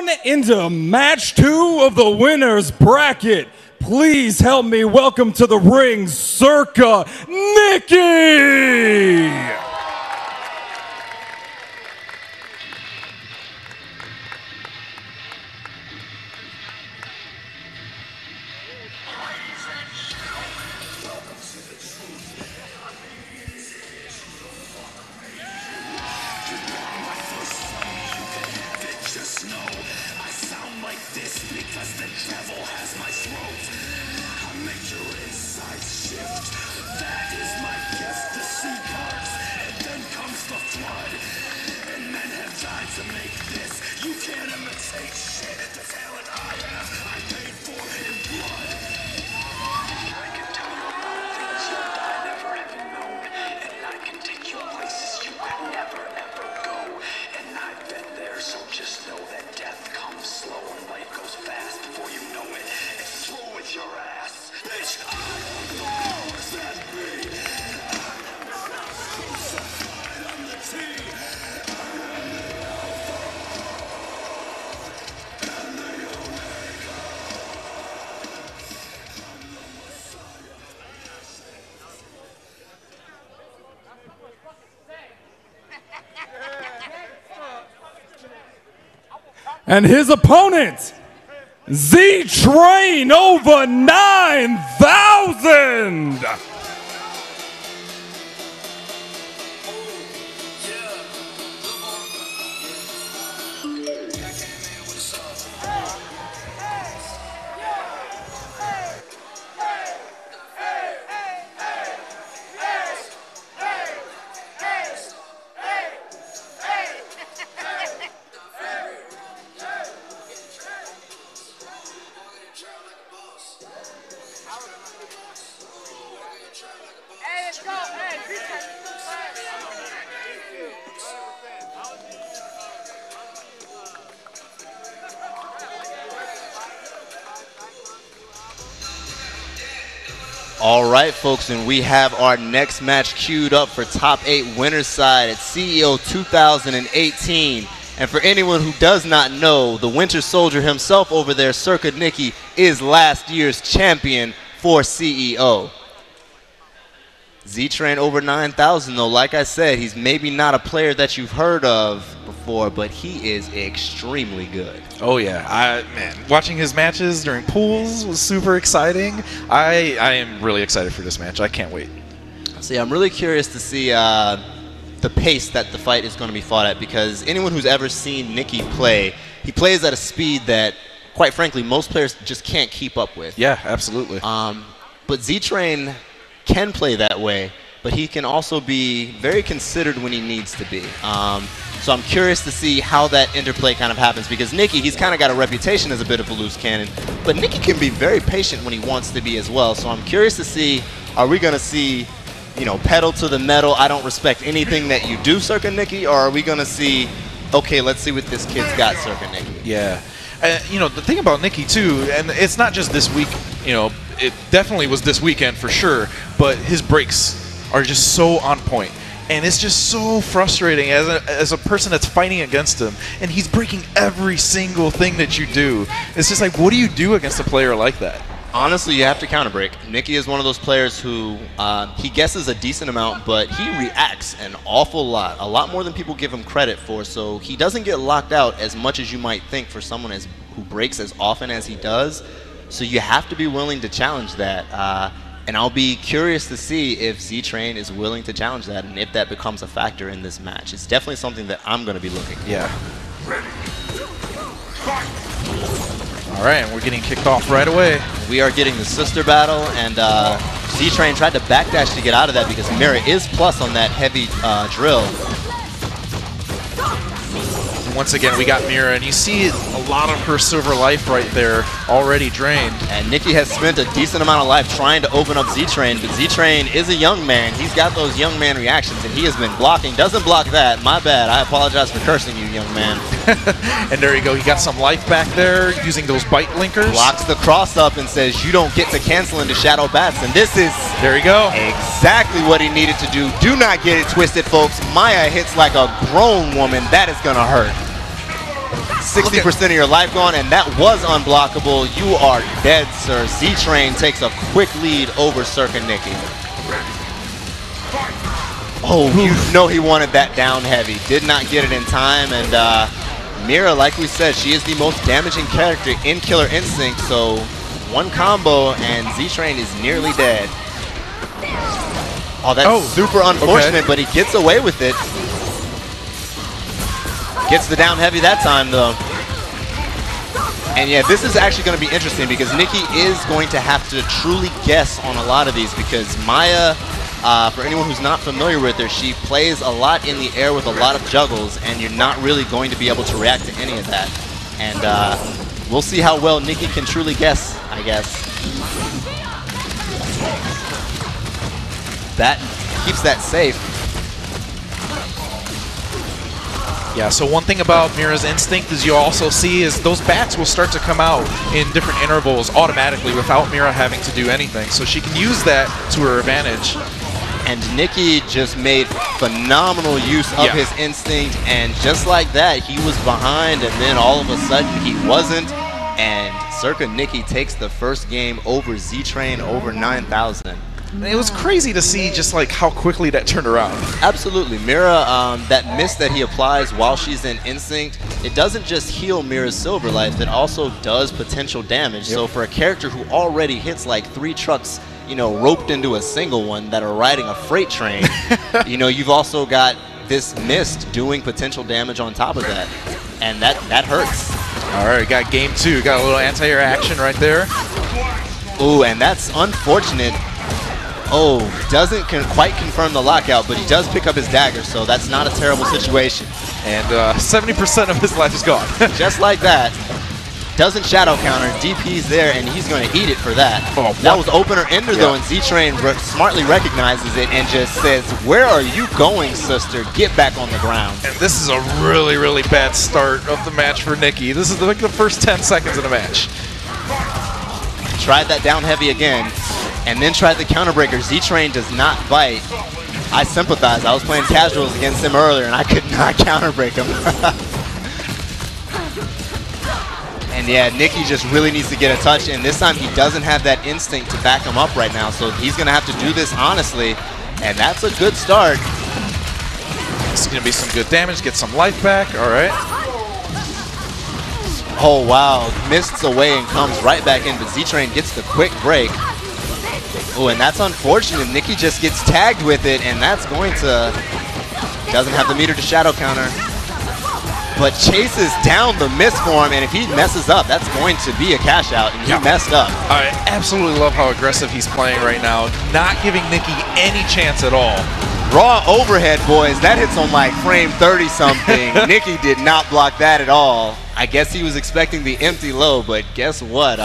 on into match 2 of the winner's bracket. Please help me welcome to the ring, CIRCA NickY! And his opponent, Z-Train over 9,000. All right, folks, and we have our next match queued up for top 8 winners side at CEO 2018. And for anyone who does not know, the Winter Soldier himself over there, CIRCA NickY, is last year's champion for CEO. Z-Train over 9,000, though, like I said, he's maybe not a player that you've heard of before, but he is extremely good. Oh yeah, man, watching his matches during pools was super exciting. I am really excited for this match. I can't wait. See, I'm really curious to see the pace that the fight is going to be fought at, because anyone who's ever seen NickY play, he plays at a speed that, quite frankly, most players just can't keep up with. Yeah, absolutely. But Z-Train can play that way, but he can also be very considered when he needs to be. So I'm curious to see how that interplay kind of happens, because NickY, he's kind of got a reputation as a bit of a loose cannon, but NickY can be very patient when he wants to be as well. So I'm curious to see, are we going to see, you know, pedal to the metal, I don't respect anything that you do, CIRCA NickY, or are we going to see, okay, let's see what this kid's got, CIRCA NickY? Yeah. You know, the thing about NickY, too, and it's not just this week, you know, it definitely was this weekend for sure, but his breaks are just so on point. And it's just so frustrating as a person that's fighting against him. And he's breaking every single thing that you do. It's just like, what do you do against a player like that? Honestly, you have to counter break. NickY is one of those players who he guesses a decent amount, but he reacts an awful lot, a lot more than people give him credit for. So he doesn't get locked out as much as you might think for someone who breaks as often as he does. So you have to be willing to challenge that. And I'll be curious to see if Z-Train is willing to challenge that and if that becomes a factor in this match. It's definitely something that I'm going to be looking for. Yeah. All right, and we're getting kicked off right away. We are getting the sister battle, and Z-Train tried to backdash to get out of that because Mira is plus on that heavy drill. Once again, we got Mira, and you see a lot of her silver life right there already drained. And NickY has spent a decent amount of life trying to open up Z-Train, but Z-Train is a young man. He's got those young man reactions, and he has been blocking. Doesn't block that. My bad. I apologize for cursing you, young man. And there you go. He got some life back there using those bite linkers. Blocks the cross up and says, you don't get to cancel into Shadow Bats. And this is there you go. Exactly what he needed to do. Do not get it twisted, folks. Maya hits like a grown woman. That is going to hurt. 60% of your life gone, and that was unblockable. You are dead, sir. Z-Train takes a quick lead over CIRCA Nicky. Oh, you know he wanted that down heavy. Did not get it in time, and Mira, like we said, she is the most damaging character in Killer Instinct, so one combo and Z-Train is nearly dead. Oh, that's super unfortunate, but he gets away with it. Gets the down heavy that time, though. And yeah, this is actually going to be interesting because Nicky is going to have to truly guess on a lot of these because Maya, for anyone who's not familiar with her, she plays a lot in the air with a lot of juggles, and you're not really going to be able to react to any of that. And we'll see how well Nicky can truly guess, I guess. That keeps that safe. Yeah, so one thing about Mira's instinct is you also see is those bats will start to come out in different intervals automatically without Mira having to do anything. So she can use that to her advantage. And Nicky just made phenomenal use of his instinct, and just like that, he was behind, and then all of a sudden he wasn't. And CIRCA Nicky takes the first game over Z-Train over 9,000. It was crazy to see just like how quickly that turned around. Absolutely. Mira, that miss that he applies while she's in instinct, it doesn't just heal Mira's silver life, it also does potential damage. So for a character who already hits like 3 trucks, you know, roped into a single one that are riding a freight train, you know, you've also got this mist doing potential damage on top of that. And that hurts. All right, got game 2. Got a little anti-air action right there. Ooh, and that's unfortunate. Oh, doesn't quite confirm the lockout, but he does pick up his dagger, so that's not a terrible situation. And 70% of his life is gone. Just like that. Doesn't shadow counter, DP's there, and he's going to eat it for that. Oh, that was opener ender though, and Z-Train smartly recognizes it and just says, "Where are you going, sister? Get back on the ground." And this is a really, really bad start of the match for Nicky. This is like the first 10 seconds of the match. Tried that down heavy again, and then tried the counterbreaker. Z-Train does not bite. I sympathize. I was playing casuals against him earlier, and I could not counterbreak him. And yeah, Nicky just really needs to get a touch, and this time he doesn't have that instinct to back him up right now, so he's going to have to do this honestly, and that's a good start. This is going to be some good damage, get some life back, all right. Oh, wow. Mists away and comes right back in, but Z-Train gets the quick break. Oh, and that's unfortunate. Nicky just gets tagged with it, and that's going to... Doesn't have the meter to shadow counter. But chases down the miss for him, and if he messes up, that's going to be a cash out, and he messed up. I absolutely love how aggressive he's playing right now, not giving Nicky any chance at all. Raw overhead, boys. That hits on like frame 30-something. Nicky did not block that at all. I guess he was expecting the empty low, but guess what?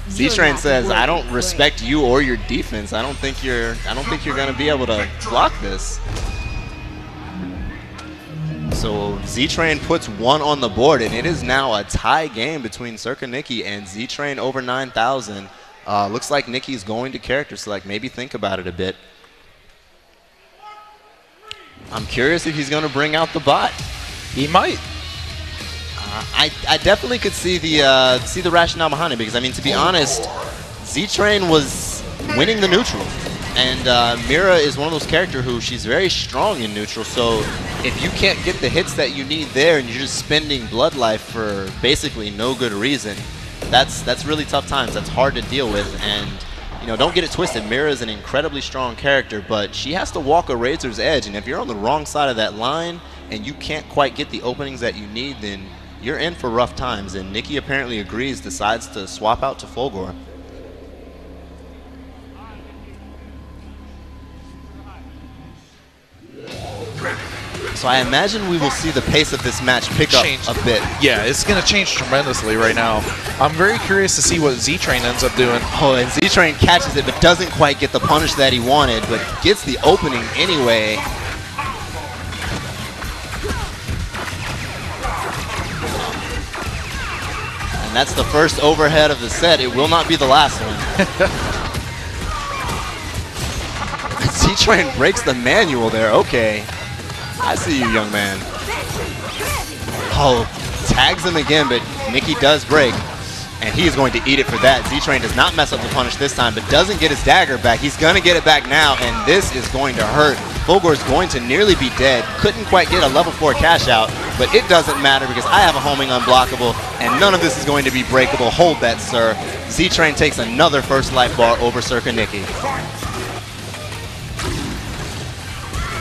Z-Train says, "I don't respect you or your defense. I don't think you're going to be able to block this." So Z-Train puts 1 on the board, and it is now a tie game between CIRCA Nicky and Z-Train over 9,000. Looks like Nicky's going to character select. Maybe think about it a bit. I'm curious if he's going to bring out the bot. He might. I definitely could see the rationale behind it, because I mean, to be honest, Z-Train was winning the neutral, and Mira is one of those characters who she's very strong in neutral. So if you can't get the hits that you need there, and you're just spending blood life for basically no good reason, that's really tough times. That's hard to deal with. And you know, don't get it twisted. Mira is an incredibly strong character, but she has to walk a razor's edge, and if you're on the wrong side of that line and you can't quite get the openings that you need, then you're in for rough times. And Nicky apparently agrees, decides to swap out to Fulgore. So I imagine we will see the pace of this match pick up a bit. Yeah, it's going to change tremendously right now. I'm very curious to see what Z-Train ends up doing. Oh, and Z-Train catches it, but doesn't quite get the punish that he wanted, but gets the opening anyway. And that's the first overhead of the set. It will not be the last one. Z-Train breaks the manual there. Okay. I see you, young man. Oh, tags him again, but Nicky does break. And he is going to eat it for that. Z-Train does not mess up the punish this time, but doesn't get his dagger back. He's going to get it back now, and this is going to hurt. Fulgor's going to nearly be dead. Couldn't quite get a level 4 cash out, but it doesn't matter because I have a homing unblockable, and none of this is going to be breakable. Hold that, sir. Z-Train takes another first life bar over CIRCA Nicky.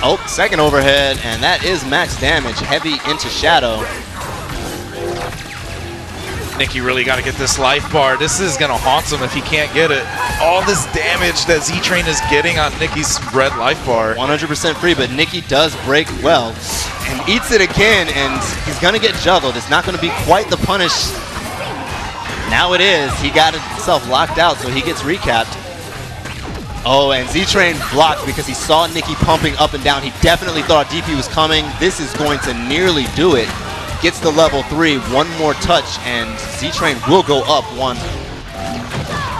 Oh, second overhead, and that is max damage. Heavy into Shadow. Nicky really got to get this life bar. This is going to haunt him if he can't get it. All this damage that Z-Train is getting on Nicky's red life bar. 100% free, but Nicky does break well and eats it again, and he's going to get juggled. It's not going to be quite the punish. Now it is. He got himself locked out, so he gets recapped. Oh, and Z-Train blocked because he saw Nicky pumping up and down. He definitely thought DP was coming. This is going to nearly do it. Gets the level 3, one more touch, and Z-Train will go up one.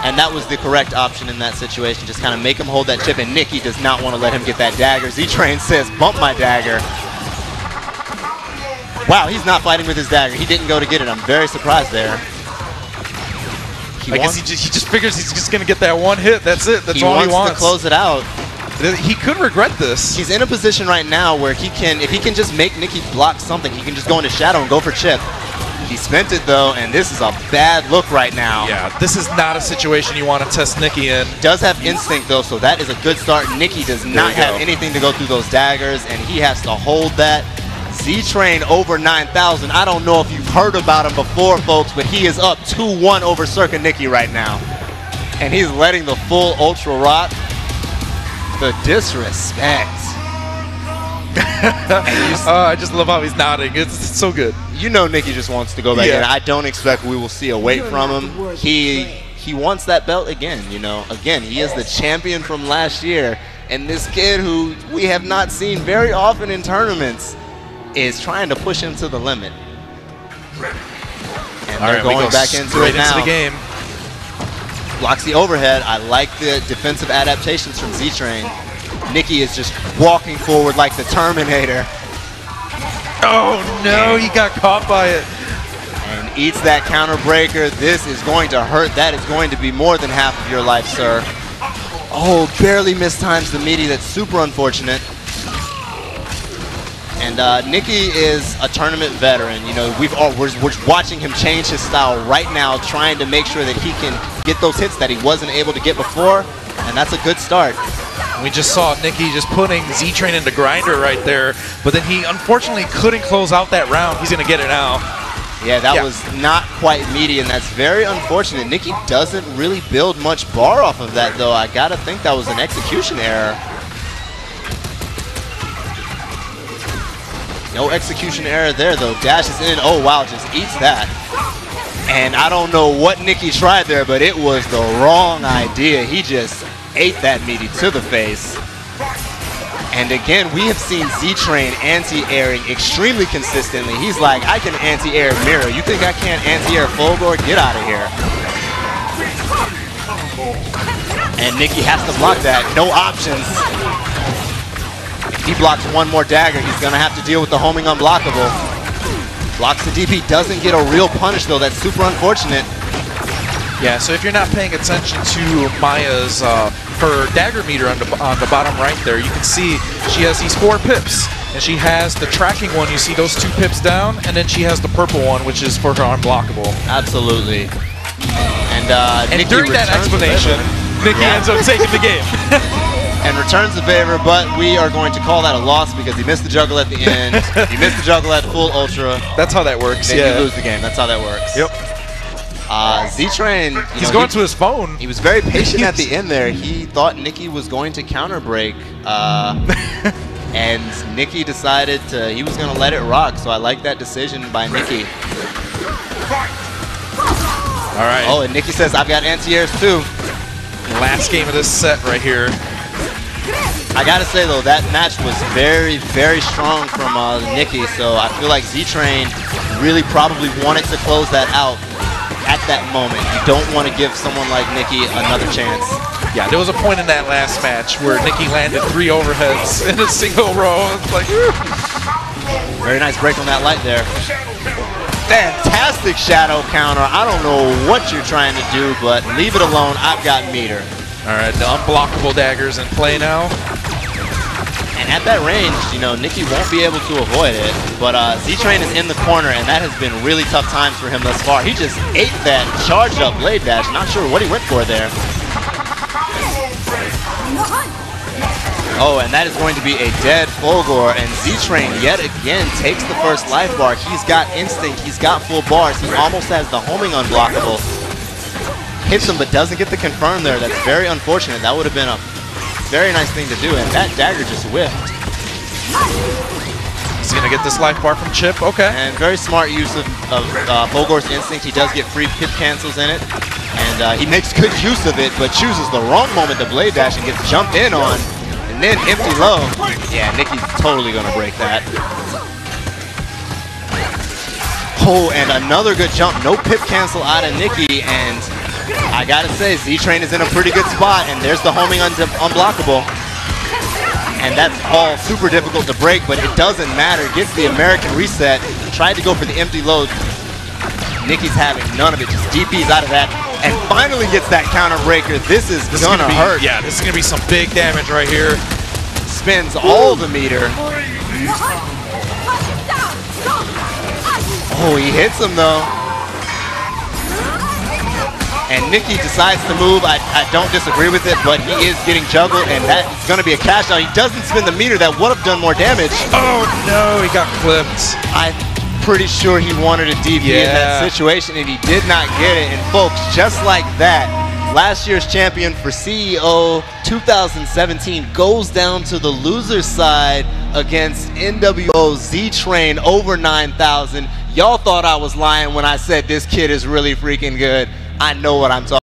And that was the correct option in that situation. Just kind of make him hold that chip, and Nicky does not want to let him get that dagger. Z-Train says, bump my dagger. Wow, he's not fighting with his dagger. He didn't go to get it. I'm very surprised there. I guess he just figures he's just going to get that one hit. That's it. That's all he wants. He wants to close it out. He could regret this. He's in a position right now where he can, if he can just make Nicky block something, he can just go into Shadow and go for chip. He spent it though, and this is a bad look right now. Yeah, this is not a situation you want to test Nicky in. Does have instinct though, so that is a good start. Nicky does not have anything to go through those daggers, and he has to hold that. Z-Train over 9,000. I don't know if you've heard about him before, folks, but he is up 2-1 over CIRCA Nicky right now. And he's letting the full Ultra rock. The disrespect. I just love how he's nodding. It's so good. You know Nicky just wants to go back in. I don't expect we will see a wait from him. He wants that belt again, you know. Again, he is the champion from last year. And this kid who we have not seen very often in tournaments is trying to push him to the limit. And they're going back into it now. Into the game. Blocks the overhead. I like the defensive adaptations from Z-Train. Nicky is just walking forward like the Terminator. Oh no, he got caught by it. And eats that counter breaker. This is going to hurt. That is going to be more than half of your life, sir. Oh, barely mistimes the meaty. That's super unfortunate. And Nicky is a tournament veteran. You know, we're watching him change his style right now, trying to make sure that he can get those hits that he wasn't able to get before, and that's a good start. We just saw Nicky just putting Z-Train into grinder right there, but then he unfortunately couldn't close out that round. He's going to get it now. Yeah, that was not quite meaty, and that's very unfortunate. Nicky doesn't really build much bar off of that, though. I got to think that was an execution error. No execution error there, though. Dashes in. Oh, wow, just eats that. And I don't know what Nicky tried there, but it was the wrong idea. He just ate that meaty to the face. And again, we have seen Z-Train anti-airing extremely consistently. He's like, I can anti-air Mirror. You think I can't anti-air Fulgor? Get out of here. And Nicky has to block that. No options. If he blocks one more dagger, he's going to have to deal with the homing unblockable. Blocks the DP, doesn't get a real punish though. That's super unfortunate. Yeah, so if you're not paying attention to Maya's her dagger meter on the bottom right there, you can see she has these 4 pips. And she has the tracking one, you see those 2 pips down, and then she has the purple one, which is for her unblockable. Absolutely. And during that explanation, Nicky ends up taking the game. And returns the favor, but we are going to call that a loss because he missed the juggle at the end. He missed the juggle at full ultra. That's how that works. Then you lose the game. That's how that works. Yep. Z-Train, he's going to his phone. He was very patient at the end there. He thought Nicky was going to counter break, and Nicky decided he was going to let it rock. So I like that decision by Nicky. All right. Oh, and Nicky says, I've got anti-airs too. Last game of this set right here. I gotta say though, that match was very, very strong from Nicky, so I feel like Z-Train really probably wanted to close that out at that moment. You don't want to give someone like Nicky another chance. Yeah, there was a point in that last match where Nicky landed 3 overheads in a single row. It's like, very nice break on that light there. Fantastic shadow counter. I don't know what you're trying to do, but leave it alone. I've got meter. All right, the unblockable daggers in play now. And at that range, you know, Nicky won't be able to avoid it. But Z-Train is in the corner, and that has been really tough times for him thus far. He just ate that charged up blade dash. Not sure what he went for there. Oh, and that is going to be a dead Fulgor, and Z-Train yet again takes the first life bar. He's got instinct, he's got full bars, he almost has the homing unblockable. Hits him but doesn't get the confirm there. That's very unfortunate. That would have been a very nice thing to do, and that dagger just whiffed. He's gonna get this life bar from Chip, okay. And very smart use of Fulgor's instinct. He does get free pip cancels in it, and he makes good use of it, but chooses the wrong moment to blade dash and gets jumped in on. And then empty low. Yeah, Nicky's totally gonna break that. Oh, and another good jump. No pip cancel out of Nicky, and I gotta say, Z-Train is in a pretty good spot, and there's the homing unblockable. And that's all super difficult to break, but it doesn't matter. Gets the American reset. Tried to go for the empty load. Nicky's having none of it. Just DPs out of that. And finally gets that counter breaker. This is gonna hurt. Yeah, this is gonna be some big damage right here. Spins all the meter. Oh, he hits him though. And Nicky decides to move. I don't disagree with it, but he is getting juggled, and that is gonna be a cash out. He doesn't spin the meter. That would have done more damage. Oh no, he got clipped. I'm pretty sure he wanted a DP in that situation, and he did not get it. And folks, just like that, last year's champion for CEO 2017 goes down to the loser's side against NWO ZTRAIN over 9,000. Y'all thought I was lying when I said this kid is really freaking good. I know what I'm talking about.